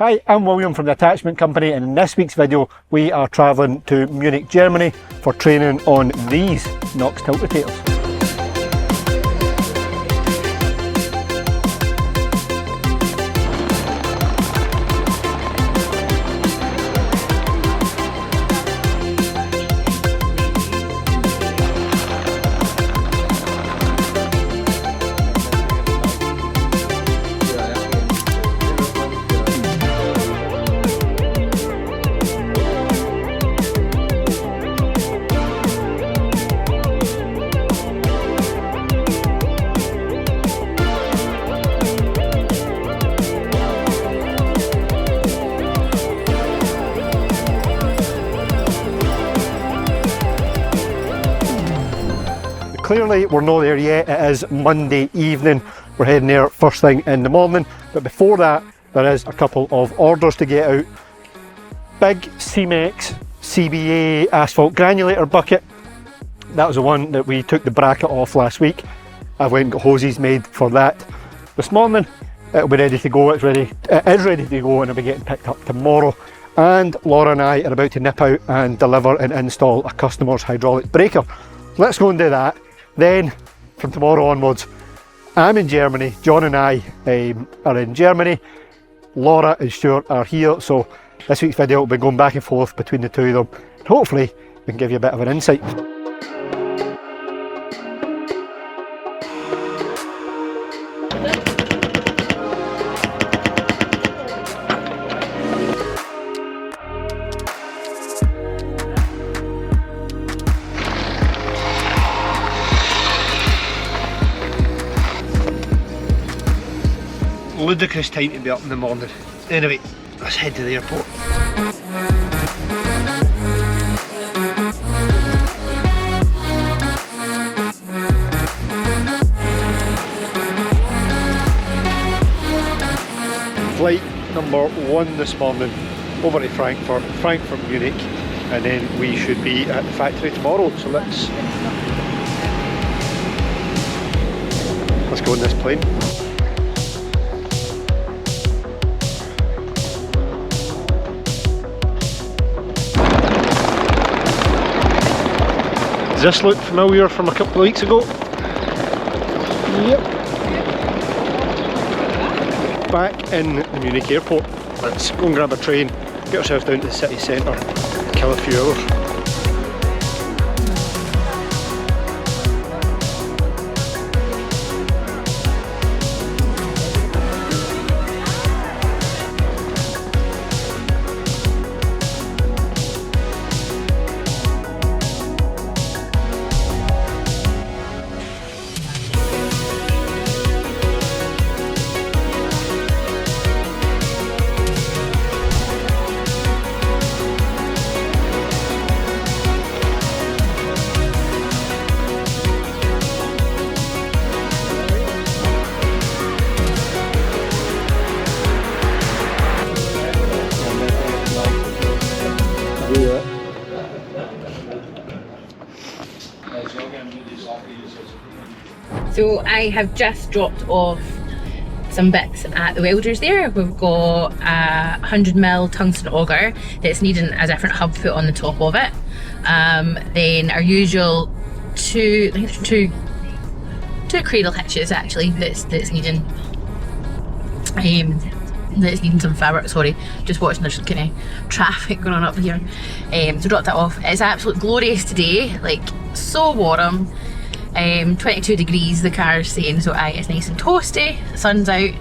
Hi, I'm William from the Attachment Company, and in this week's video we are travelling to Munich, Germany for training on these NOX Tiltrotators. Clearly we're not there yet, it is Monday evening, we're heading there first thing in the morning, but before that there is a couple of orders to get out. Big Cemex CBA asphalt granulator bucket, that was the one that we took the bracket off last week. I went and got hoses made for that this morning. It'll be ready to go, it is ready to go, and it'll be getting picked up tomorrow. And Laura and I are about to nip out and deliver and install a customer's hydraulic breaker. So let's go and do that. Then from tomorrow onwards I'm in Germany, John and I are in Germany, Laura and Stuart are here, so this week's video will be going back and forth between the two of them, and hopefully we can give you a bit of an insight. Ludicrous time to be up in the morning. Anyway, let's head to the airport. Flight number 1 this morning over to Frankfurt, Munich, and then we should be at the factory tomorrow. So let's go in this plane. Does this look familiar from a couple of weeks ago? Yep. Back in the Munich airport. Let's go and grab a train, get ourselves down to the city centre, kill a few hours. So I have just dropped off some bits at the welders there. We've got a 100mm tungsten auger that's needing a different hub put on the top of it. Then our usual two cradle hitches actually that's needing some fabric. Sorry, just watching, there's kind of traffic going on up here. So dropped that off. It's absolutely glorious today, like so warm. 22 degrees the car's saying, so it's nice and toasty, the sun's out.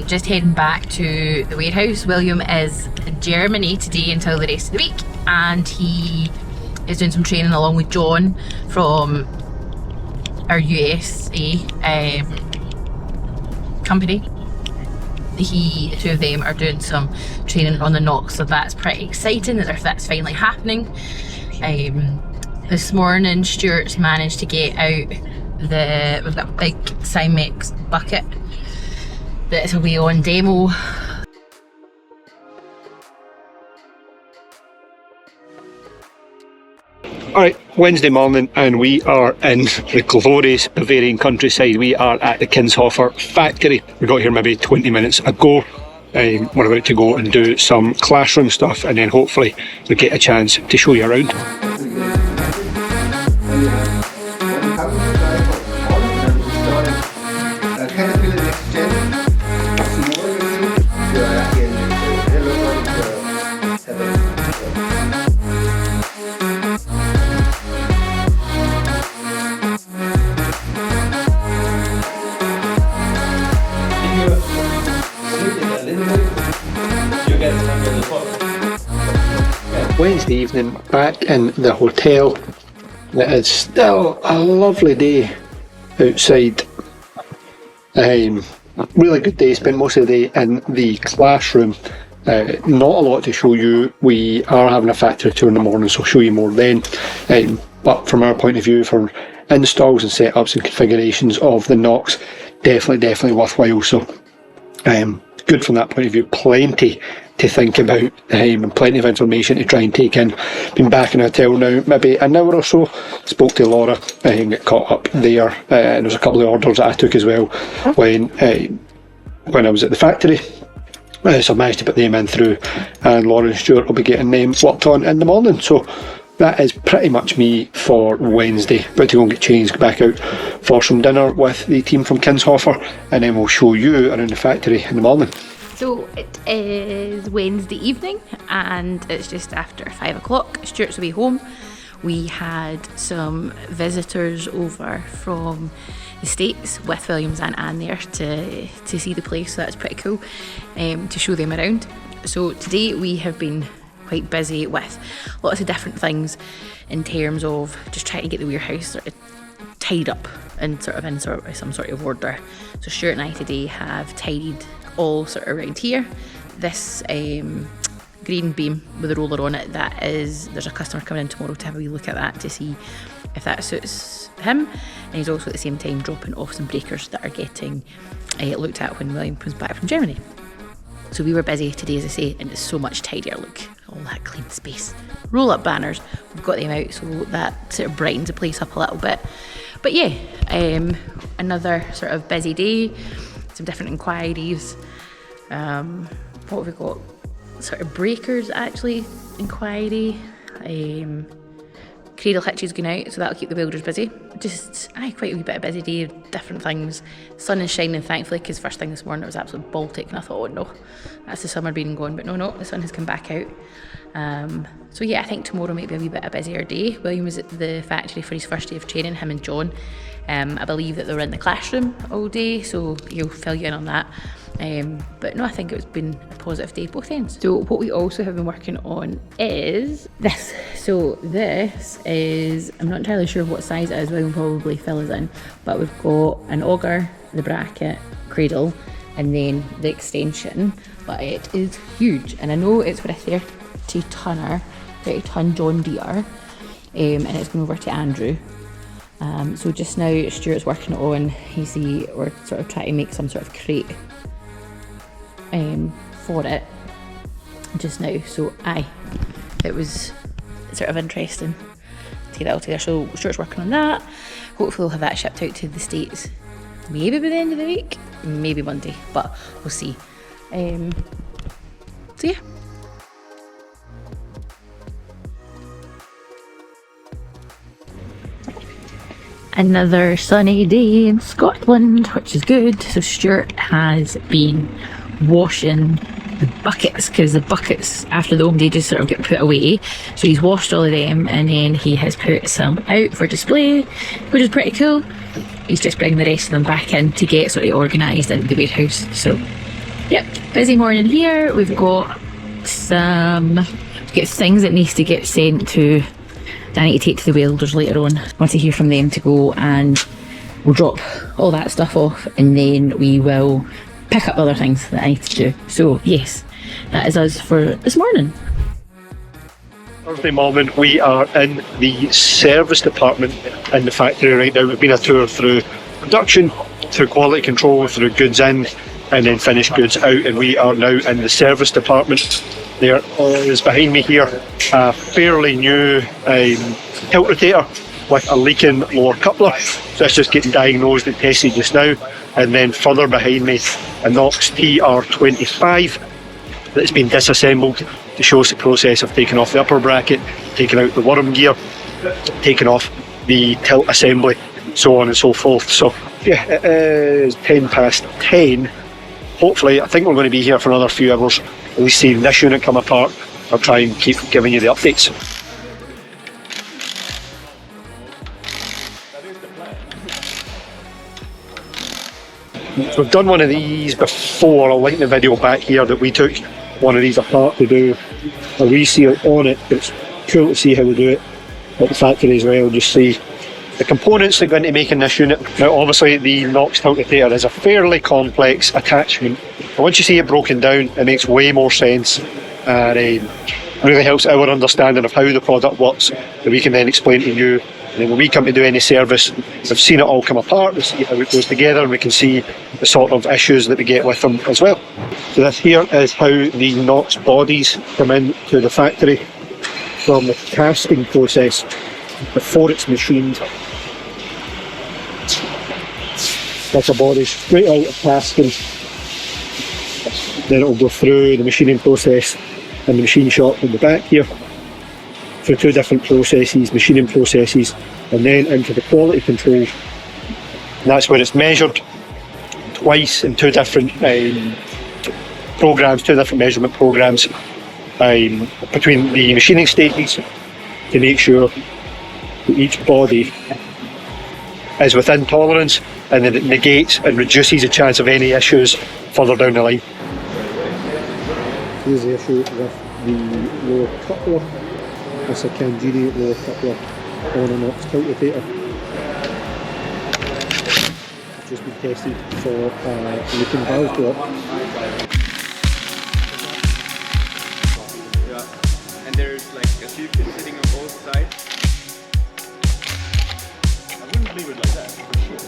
Just heading back to the warehouse. William is in Germany today until the rest of the week, and he is doing some training along with John from our USA company. The two of them are doing some training on the NOX, so that's pretty exciting that that's finally happening. This morning Stuart's managed to get out we've got a big Cemex bucket that's away on demo. Alright, Wednesday morning and we are in the glorious Bavarian countryside. We are at the Kinshofer factory. We got here maybe 20 minutes ago. we're about to go and do some classroom stuff, and then hopefully we'll get a chance to show you around. Wednesday evening, back in the hotel. It is still a lovely day outside. Really good day, spent most of the day in the classroom. Not a lot to show you. We are having a factory tour in the morning, so I'll show you more then. But from our point of view, for installs and setups and configurations of the NOX, definitely worthwhile. So good from that point of view. Plenty to think about, and plenty of information to try and take in. Been back in the hotel now maybe an hour or so. Spoke to Laura and got caught up there, and there's a couple of orders that I took as well when I was at the factory, so I managed to put them in through, and Laura and Stuart will be getting them worked on in the morning. So that is pretty much me for Wednesday. About to go and get changed, go back out for some dinner with the team from Kinshofer, and then we'll show you around the factory in the morning. So it is Wednesday evening and it's just after 5 o'clock. Stuart's away home. We had some visitors over from the States with Williams and Anne there to see the place, so that's pretty cool, to show them around. So today we have been quite busy with lots of different things in terms of just trying to get the warehouse sort of tied up and in some sort of order. So Stuart and I today have tidied all sort of around here. This green beam with a roller on it, there's a customer coming in tomorrow to have a wee look at that to see if that suits him, and he's also at the same time dropping off some breakers that are getting looked at when William comes back from Germany. So we were busy today, as I say, and it's so much tidier. Look, all that clean space. Roll up banners, we've got them out, so that sort of brightens the place up a little bit. But yeah, another sort of busy day, some different inquiries. What have we got? Sort of breakers actually, inquiry. Cradle hitches going out, so that'll keep the builders busy. Just quite a wee bit of busy day, different things. Sun is shining thankfully, because first thing this morning it was absolutely Baltic and I thought, oh no, that's the summer being gone, but no, the sun has come back out. So yeah, I think tomorrow might be a wee bit a busier day. William was at the factory for his first day of training, him and John. I believe that they were in the classroom all day, so he'll fill you in on that. But no, I think it's been a positive day both ends. So what we also have been working on is this. So this is, I'm not entirely sure what size it is, William will probably fill us in, but we've got an auger, the bracket, cradle, and then the extension, but it is huge. And I know it's for a 30 ton John Deere, and it's going over to Andrew. So just now Stuart's working on, we're sort of trying to make some sort of crate for it just now. So it was sort of interesting to get that all together. So Stuart's working on that. Hopefully we'll have that shipped out to the States maybe by the end of the week, maybe Monday, but we'll see. So yeah. Another sunny day in Scotland, which is good. So Stuart has been washing the buckets, because the buckets after the home day just sort of get put away. So he's washed all of them and then he has put some out for display, which is pretty cool. He's just bringing the rest of them back in to get sort of organised in the warehouse. So yep, busy morning here. We've got things that needs to get sent to, I need to take to the welders later on. I want to hear from them to go, and we'll drop all that stuff off and then we will pick up other things that I need to do. So yes, that is us for this morning. Thursday morning, we are in the service department in the factory right now. We've been a tour through production, through quality control, through goods in, and then finished goods out, and we are now in the service department. There is behind me here a fairly new Tiltrotator with a leaking lower coupler. So that's just getting diagnosed and tested just now. And then further behind me, a NOX TR25 that's been disassembled to show us the process of taking off the upper bracket, taking out the worm gear, taking off the tilt assembly, so on and so forth. So yeah, it is 10 past 10. Hopefully, I think we're going to be here for another few hours, at least seeing this unit come apart. I'll try and keep giving you the updates. So we've done one of these before. I'll link the video back here that we took one of these apart to do a reseal on it. It's cool to see how we do it at the factory as well, just see the components that are going to make in this unit. Now obviously the NOX Tiltrotator is a fairly complex attachment, but once you see it broken down it makes way more sense, and really helps our understanding of how the product works, that we can then explain to you. And then when we come to do any service, we've seen it all come apart, we see how it goes together, and we can see the sort of issues that we get with them as well. So this here is how the NOX bodies come into the factory from the casting process before it's machined. That's a body straight out of casting. Then it will go through the machining process in the machine shop in the back here, through two different processes, machining processes, and then into the quality control. And that's where it's measured twice in two different programs, two different measurement programs between the machining stages, to make sure that each body is within tolerance, and then it negates and reduces the chance of any issues further down the line. Here's the issue with the lower coupler. It's a Kanjiri lower coupler on a NOX Tiltrotator. It's just been tested for leaking valve block. Yeah, and there's like a few pins sitting on both sides. I wouldn't leave it like that, for sure.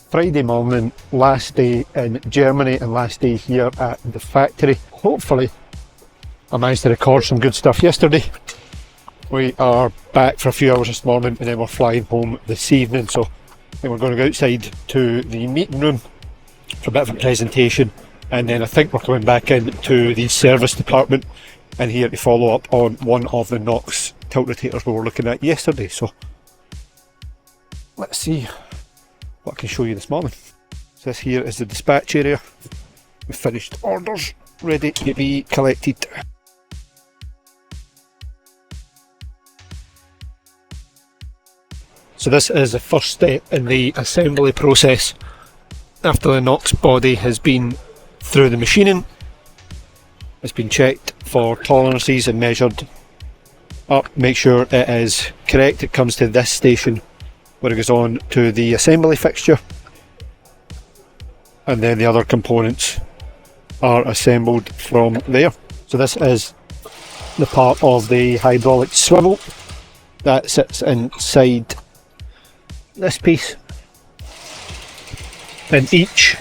Friday morning, last day in Germany and last day here at the factory. Hopefully I managed to record some good stuff yesterday. We are back for a few hours this morning and then we're flying home this evening, so I think we're going to go outside to the meeting room for a bit of a presentation, and then I think we're coming back into the service department and here to follow up on one of the NOX Tiltrotators we were looking at yesterday. So let's see what I can show you this morning. So this here is the dispatch area with finished orders ready to be collected. So this is the first step in the assembly process. After the NOX body has been through the machining, it's been checked for tolerances and measured up, make sure it is correct. It comes to this station where it goes on to the assembly fixture, and then the other components are assembled from there. So this is the part of the hydraulic swivel that sits inside this piece, and each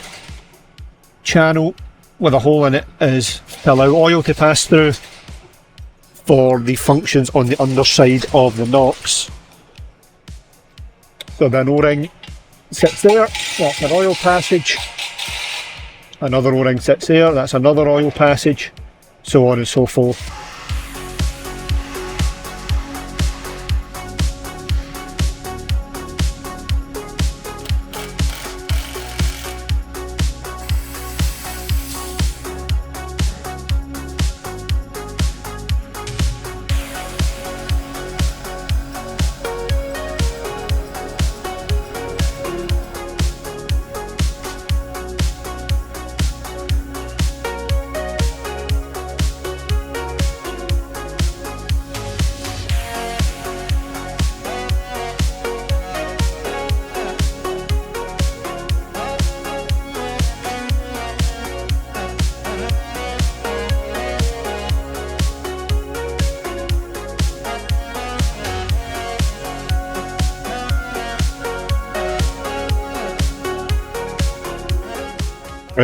channel with a hole in it is to allow oil to pass through for the functions on the underside of the NOX. So the O-ring sits there, that's an oil passage. Another O-ring sits there, that's another oil passage, so on and so forth.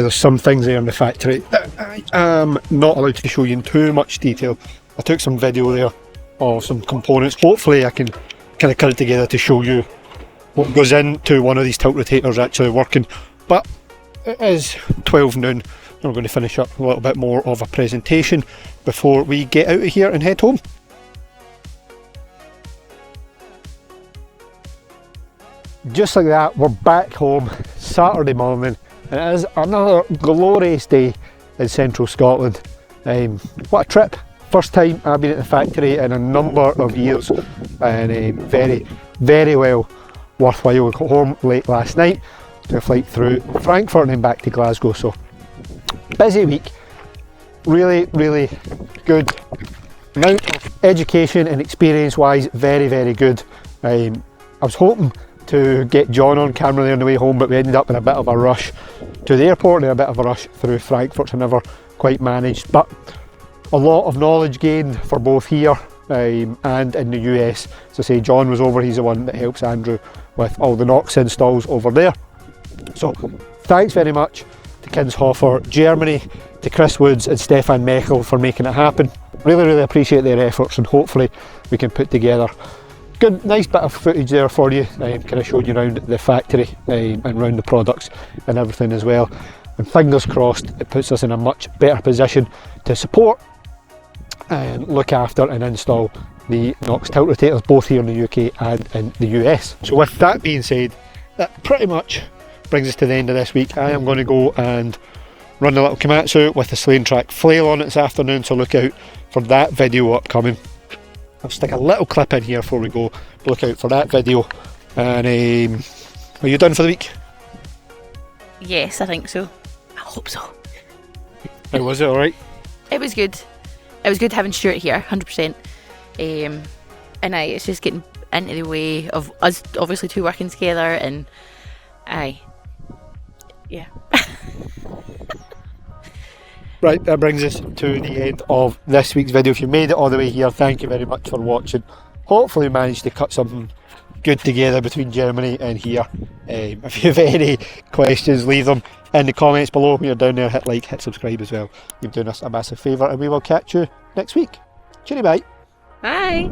There's some things there in the factory that I am not allowed to show you in too much detail. I took some video there of some components. Hopefully I can kind of cut it together to show you what goes into one of these tiltrotators actually working. But it is 12 noon. We're going to finish up a little bit more of a presentation before we get out of here and head home. Just like that, we're back home Saturday morning, and it is another glorious day in central Scotland. What a trip! First time I've been at the factory in a number of years, and very, very well worthwhile. We got home late last night to a flight through Frankfurt and then back to Glasgow. So busy week, really, really good amount of education and experience wise, very, very good. I was hoping to get John on camera there on the way home, but we ended up in a bit of a rush to the airport and a bit of a rush through Frankfurt, so never quite managed. But a lot of knowledge gained for both here and in the US. So say John was over, he's the one that helps Andrew with all the NOX installs over there. So thanks very much to Kinshofer Germany, to Chris Woods and Stefan Mechel for making it happen. Really, really appreciate their efforts, and hopefully we can put together good, nice bit of footage there for you, kind of showing you around the factory and around the products and everything as well. And fingers crossed, it puts us in a much better position to support and look after and install the NOX Tiltrotators both here in the UK and in the US. So with that being said, that pretty much brings us to the end of this week. I am going to go and run a little Komatsu with the Slaying Track flail on it this afternoon, so look out for that video upcoming. I'll stick a little clip in here before we go. Look out for that video. And are you done for the week? Yes, I think so. I hope so. How was it? All right. It was good. It was good having Stuart here, 100%. And it's just getting into the way of us obviously two working together, and yeah. Right, that brings us to the end of this week's video. If you made it all the way here, thank you very much for watching. Hopefully we managed to cut something good together between Germany and here. If you have any questions, leave them in the comments below. When you're down there, hit like, hit subscribe as well. You're doing us a massive favour, and we will catch you next week. Cheerio, bye. Bye.